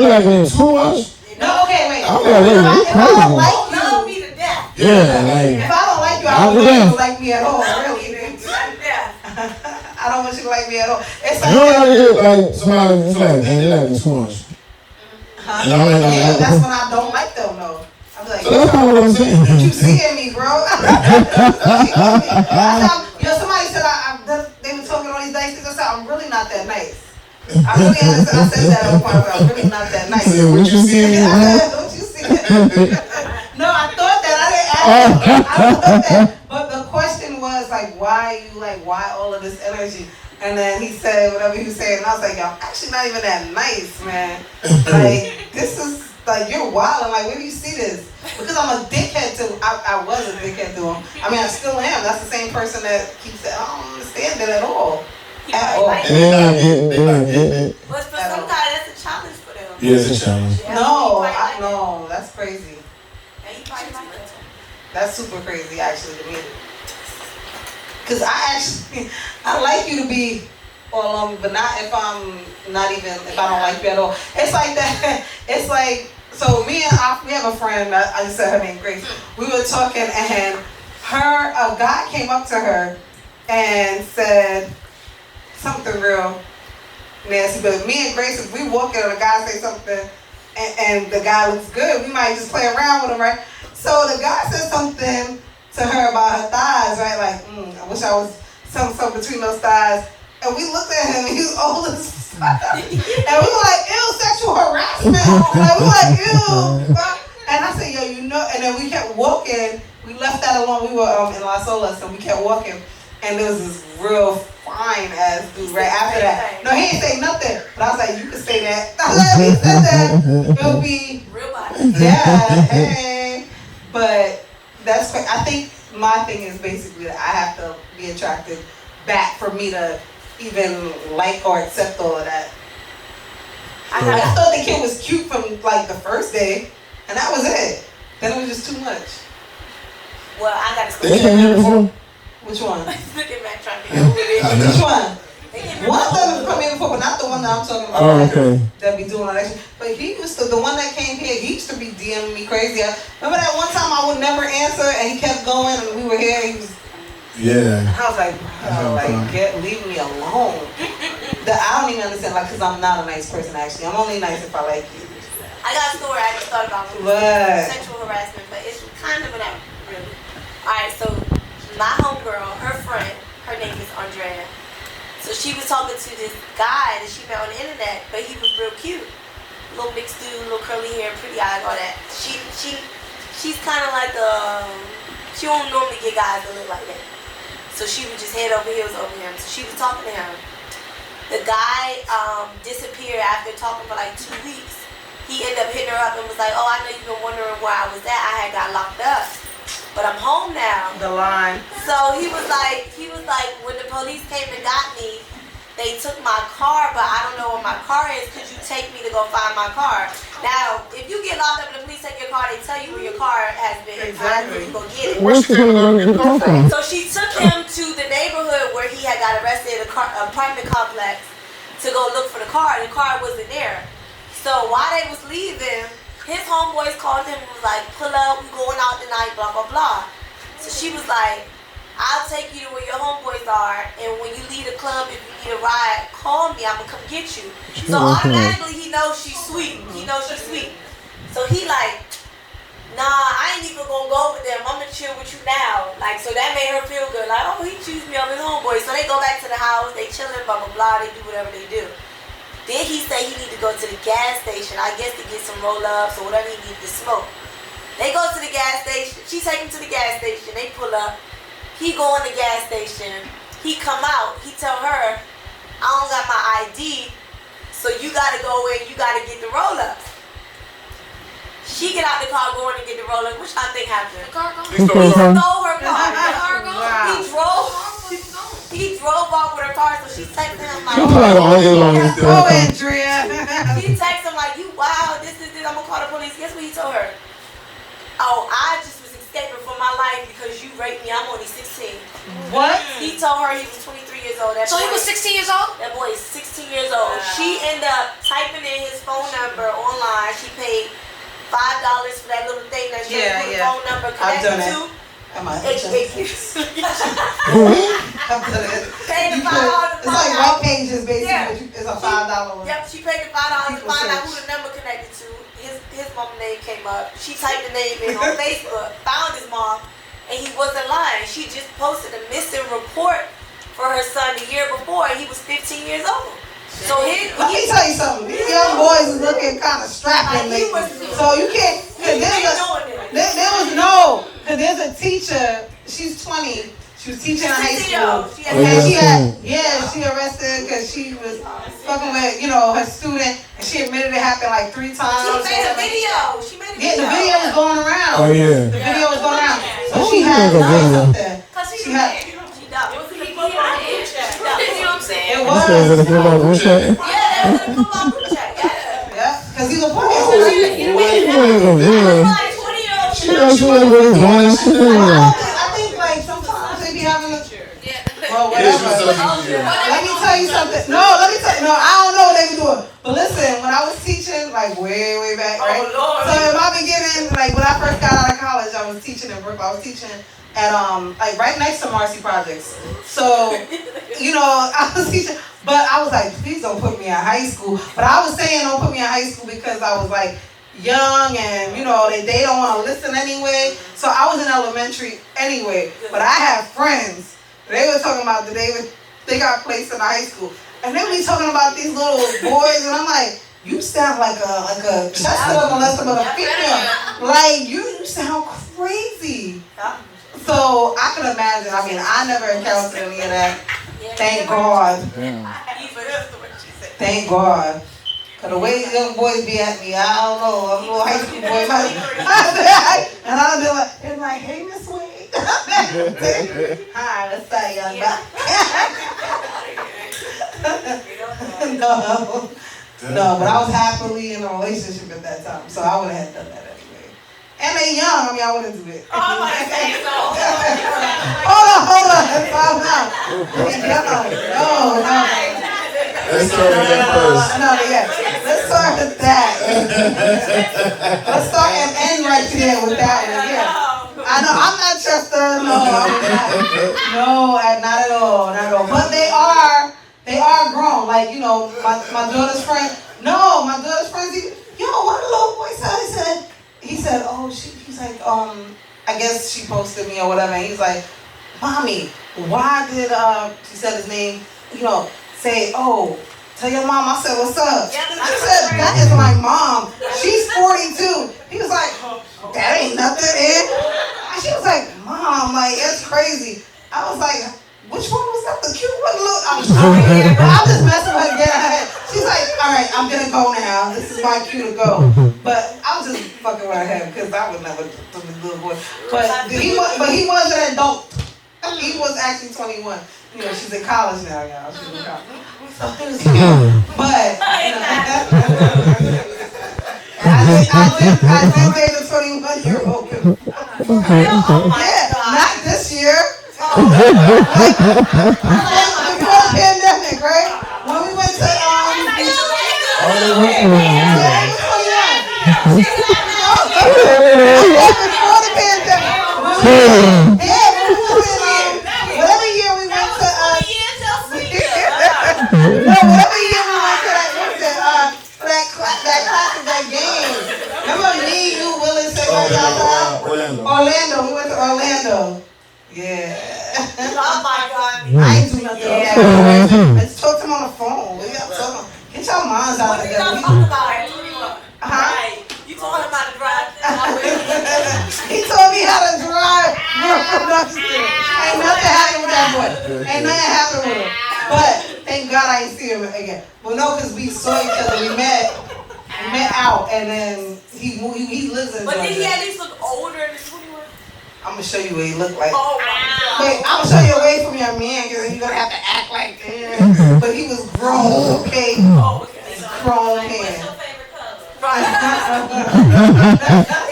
like me too much? No, okay, wait. I'm like, wait, you If I don't like Love you, me to death. Yeah, like. if I don't like you, I don't want you to like me at all. Really. I don't want you to like me at all. It's like You don't ever get like somebody who's like, dang, you like me too much. yeah, that's when I don't like them, though. I'm like, So that's kind of what I'm saying. what you see in me, bro? Somebody said they were talking all these nice things. I said, I'm really not that nice. I said that at one point. I'm really not that nice. What you see in me, bro? Don't you see that? No, I thought that. I didn't ask. I thought that. But the question was like, why all of this energy? And then he said whatever he was saying, and I was like, yo, I'm actually not even that nice, man. Like, this is, like, you're wild. I'm like, where do you see this? Because I'm a dickhead to, I was a dickhead to him. I mean, I still am. That's the same person that keeps saying, I don't understand it at all. At all. They're not getting it. But for some guys, that's a challenge for them. Yeah, it's a challenge. No, that's crazy. And you probably like that. That's super crazy, actually, to me. Because I like you to be all along me, but not if I'm not even, if I don't like you at all. It's like that. It's like, so me and we have a friend, I just said her name, Grace. We were talking and a guy came up to her and said something real nasty. But me and Grace, if we walk in and a guy say something and the guy looks good, we might just play around with him, right? So the guy said something to her about her thighs, right? Like, I wish I was something between those thighs. And we looked at him and he was old as fuck. And we were like, ew, sexual harassment. Like, we were like, ew. And I said, yo, you know, and then we kept walking. We left that alone. We were in Las Olas, and we kept walking. And there was this real fine ass dude right after that. No, he didn't say nothing. But I was like, you can say that. I was like, if he said that, it'll be real body. Yeah, hey. But that's quick. I think my thing is basically that I have to be attracted back for me to even like or accept all of that. I thought the kid was cute from like the first day, and that was it. Then it was just too much. Well, I got to They came here before? Which one? Look at Mac trying to get over it. Which one? One of them come here before, but not the one that I'm talking about. Oh, okay. That be doing all that shit. But he used to, the one that came here, he used to be DMing me crazy. Remember that one time I would never answer and he kept going and we were here and he was. Yeah. I was like, bro, leave me alone. I don't even understand, like, because I'm not a nice person, actually. I'm only nice if I like you. I got a story I just thought about sexual harassment, but it's kind of not really. Alright, so my homegirl, her friend, her name is Andrea. So she was talking to this guy that she met on the internet, but he was real cute. Little mixed dude, little curly hair, pretty eyes, all that. She's kind of like she don't normally get guys that look like that. So she would just head over heels over him. So she was talking to him. The guy disappeared after talking for like 2 weeks. He ended up hitting her up and was like, "Oh, I know you've been wondering where I was at. I had got locked up, but I'm home now." The line. So he was like, when the police came and got me, they took my car, but I don't know where my car is. Could you take me to go find my car? Now, if you get locked up and the police take your car, they tell you where your car has been. Exactly. You go get it. Where's she gonna get the car from? So she took him to the neighborhood where he had got arrested, apartment complex, to go look for the car. The car wasn't there. So while they was leaving, his homeboys called him and was like, "Pull up, we going out tonight, blah, blah, blah." So she was like, "I'll take you to where your homeboys are, and when you leave the club, if you need a ride, call me, I'm gonna come get you." So automatically he knows she's sweet. So he like, "Nah, I ain't even gonna go with them. I'm gonna chill with you now." Like, so that made her feel good. Like, oh, he choose me over his homeboys. So they go back to the house, they chilling, blah, blah, blah, they do whatever they do. Then he say he need to go to the gas station, I guess to get some roll-ups or whatever he needs to smoke. They go to the gas station. She take him to the gas station. They pull up. He go in the gas station. He come out. He tell her, "I don't got my ID, so you got to go in. You got to get the roll-ups." She get out the car, go in and get the roll-up. What y'all think happened? The car gone. He stole her car. Wow. He drove off with her car, so she texted him like, Oh, Andrea. she texted him like, "You wow, this, I'm gonna call the police." Guess what he told her? "Oh, I just was escaping from my life because you raped me. I'm only 16. What? He told her he was 23 years old. So he was 16 years old? That boy is 16 years old. She ended up typing in his phone number online. She paid $5 for that little thing that shows you the phone number I've done connected it. to. Am I? Paid the $5 It's like white pages, basically. Yeah. It's a $5 one. Yep, she paid the $5 to People find out search. who the number connected to. His mom's name came up. She typed the name in on Facebook, found his mom, and he wasn't lying. She just posted a missing report for her son the year before, and he was 15 years old. So Let me tell you something. These young boys is looking kind of strapping lately. So you can't. Cause there's a teacher. She's 20. She was teaching in high school. She arrested because she was fucking with, her student, and she admitted it happened like 3 times. She made a video. The video was going around. Oh yeah. The video was going around. So she had something. She had. You know what I'm saying? It was. Yeah, that was in the football group chat. Yeah, because he was Oh, playing. Like 20-year-old. I think like sometimes they be having a. Well, whatever. Let me tell you something. No, I don't know what they be doing. But listen, when I was teaching, like way back, right? So in my beginning, like when I first got out of college, I was teaching in Brooklyn. I was teaching at like right next to Marcy Projects. So, I was teaching, but I was like, please don't put me in high school. But I was saying don't put me in high school because I was like young and they don't want to listen anyway. So I was in elementary anyway. But I have friends. They were talking about they got placed in high school, and they be talking about these little boys, and I'm like, you sound like a Chester molester, but a female. Like you sound crazy. So I can imagine. I mean, I never encountered any of that. Thank God. Thank God. Cause the way young boys be at me, I don't know. I'm a little high school boy, and I'll be like, they're like, "Hey, Miss Wade." Hi, let's say young No, but I was happily in a relationship at that time, so I would have done that anyway. And they young, I wouldn't do it. Hold on. Calm down. No. Let's start with that first. Let's start with that. Let's start and end right there with that one. Yeah. I know I'm not Chester. No, not at all. But they are grown. Like my daughter's friend. No, my daughter's friends. One of the little boys said. He said, oh, he's like, I guess she posted me or whatever. And he's like, Mommy, why did she said his name, say, oh, tell your mom I said what's up. Yeah, She said, that is my mom. She's 42. He was like, that ain't nothing. And she was like, Mom, like, that's crazy. I was like, which one was that? The cute one? Look, I'm just messing with her again. She's like, all right, I'm gonna go now. This is my cue to go. But I was just fucking with her because I would never do the little boy. But he was an adult. He was actually 21. She's in college now, y'all. She's in college. So it was cute. But I did date a 21-year-old. Not this year. Before the pandemic, right? When we went to before the pandemic. Whatever year we went to that class of that game. Remember me, you, Will, and Orlando. We went to Orlando. Yeah. Oh my God. I ain't do nothing. Yeah. Let's talk to him on the phone. What you got to talk about? Get your minds out What of you there. gonna talk about? Huh? You told him how to drive. He told me how to drive. Ain't nothing happened with that boy. Ain't nothing happened with him. But thank God I ain't see him again. Well, no, because we saw each other. We met out, and then he lives in. But did he at least look older than 21? I'm gonna show you what he looked like. Oh my God. Wait, I'm gonna show you away from your man, because you're gonna have to act like that. But he was grown, okay? Oh, okay. Grown What's man. your favorite color? Right.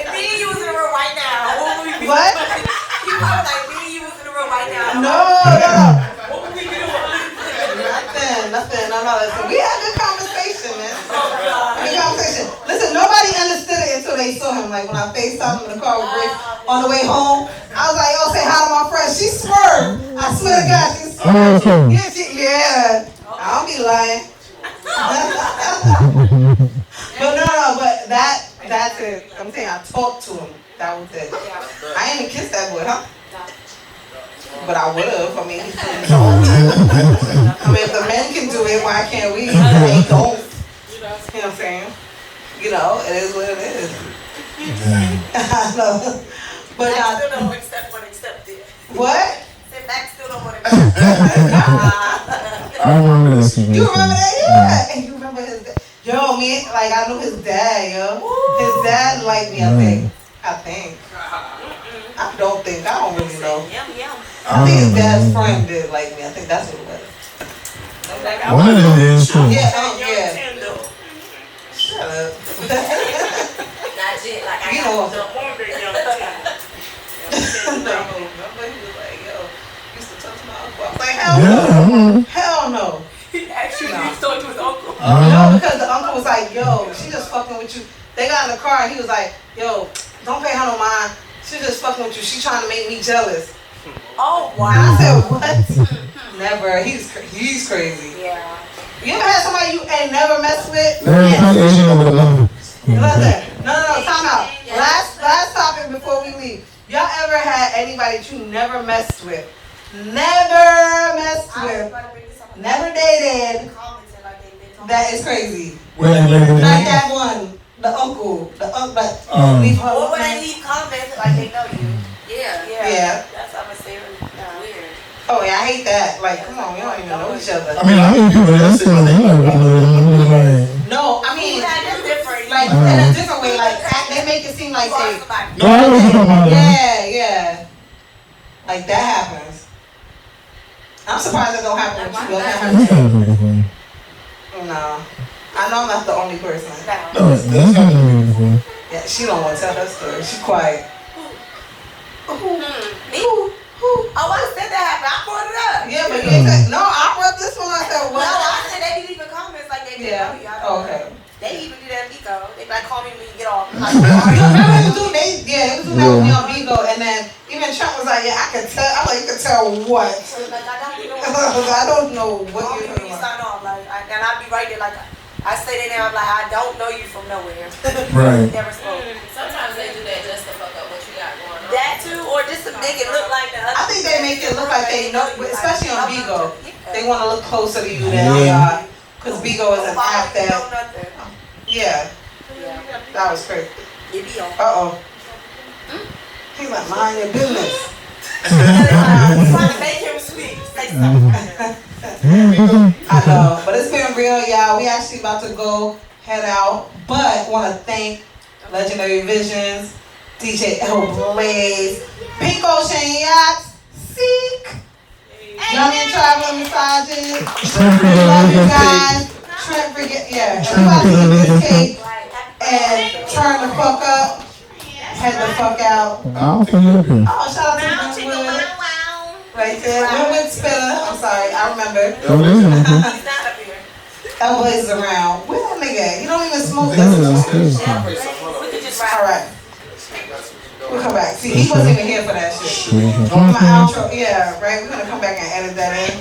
If me and you was in the room right now, what would we be What? doing? You probably like, me and you was in the room right now. No. What would we be doing? Nothing. No. Listen, we had a good conversation, man. Oh my God. Good conversation. Listen, nobody understood it until they saw him. Like when I FaceTimed him in the car with Grace on the way home, I was like, oh, say hi to my friend. She swerved. I swear to God, she swerved. Yeah. I don't be lying. But that's it. I'm saying I talked to him. That was it. I ain't even kissed that boy, huh? But I would have. I mean, he's pretty old. If the men can do it, why can't we? They don't. You know what I'm saying? It is what it is. I know. But Max still don't accept it. What? Said Max still don't want to accept it. I remember this. You remember that? Yeah. And you remember his dad? Yo, me, like I knew his dad, yo. His dad liked me, I think. I don't really know. I think his dad's friend did like me. I think that's what it was. One of them is too. Yeah. Shut up. Not yet. Like I You got know. the Wonder young No, remember he was like, yo, used to talk to my uncle. I was like, hell no. He actually talked to his uncle. No, because the uncle was like, yo, she just fucking with you. They got in the car and he was like, yo, don't pay her no mind. She just fucking with you. She trying to make me jealous. Oh, And wow. I said, what? Never. He's crazy. Yeah. You ever had somebody you ain't never messed with? Listen. No, time out. Last topic before we leave. Y'all ever had anybody that you never messed with? Never messed with. Never dated. That is crazy. Like that one. The uncle. Leave her. Or when they leave comments like they know you. Yeah. That's what I'm saying. weird. Oh yeah, I hate that. Like, come on, we don't even know each other. I mean, I mean, people that say my name. No, I mean, That's different. like in a different way. Like they make it seem like they. No, I don't know about that. Yeah. Like that happens. I'm surprised that don't happen with you. That happens. No. I know I'm not the only person. No, that's happened to me before. Yeah, she don't want to tell her story. She quiet. Me? Oh, I said that happened. I brought it up. Yeah, but you ain't said, no, I brought this one. I said, No, what? I said they be leaving comments like they didn't know you. I don't know. Okay. They even do that in Vico. They be like, call me when you get off. You remember they was doing that with me on Vigo, and then even Trump was like, yeah, I could tell. I'm like, you could tell what? Like, I don't know what call me you're when talking you about. sign off. Like, and I'd be right there like, I say that now, I'm like, I don't know you from nowhere. Right. Never spoke. Sometimes they do that just to fuck up what you got going on. That too, or just just to make it look like the other. I think they make it look like they know, especially on Bigo. They want to look closer to you than they are. Because Bigo is an app that, yeah, that was crazy. Uh-oh. He's like, mind your business. Trying to make him sweet. Say something. I know, but it's been real, y'all. We actually about to go head out, but want to thank Legendary Visions, DJ L Blaze, Pink Ocean Yachts, Seek, Young Traveling Massages. Love you guys. Trent, forget, yeah. Everybody eat this cake and turn the fuck up. Head the fuck out. I don't think you're here. Oh, shout out to Winwood. Right there. Winwood Spiller. I'm sorry, I remember. He's not up here. L Blaze is around. Where that nigga at? You don't even smoke We could just ride. Alright. We'll come back. See, he wasn't even here for that shit. On my outro, yeah, right? We're gonna come back and edit that in.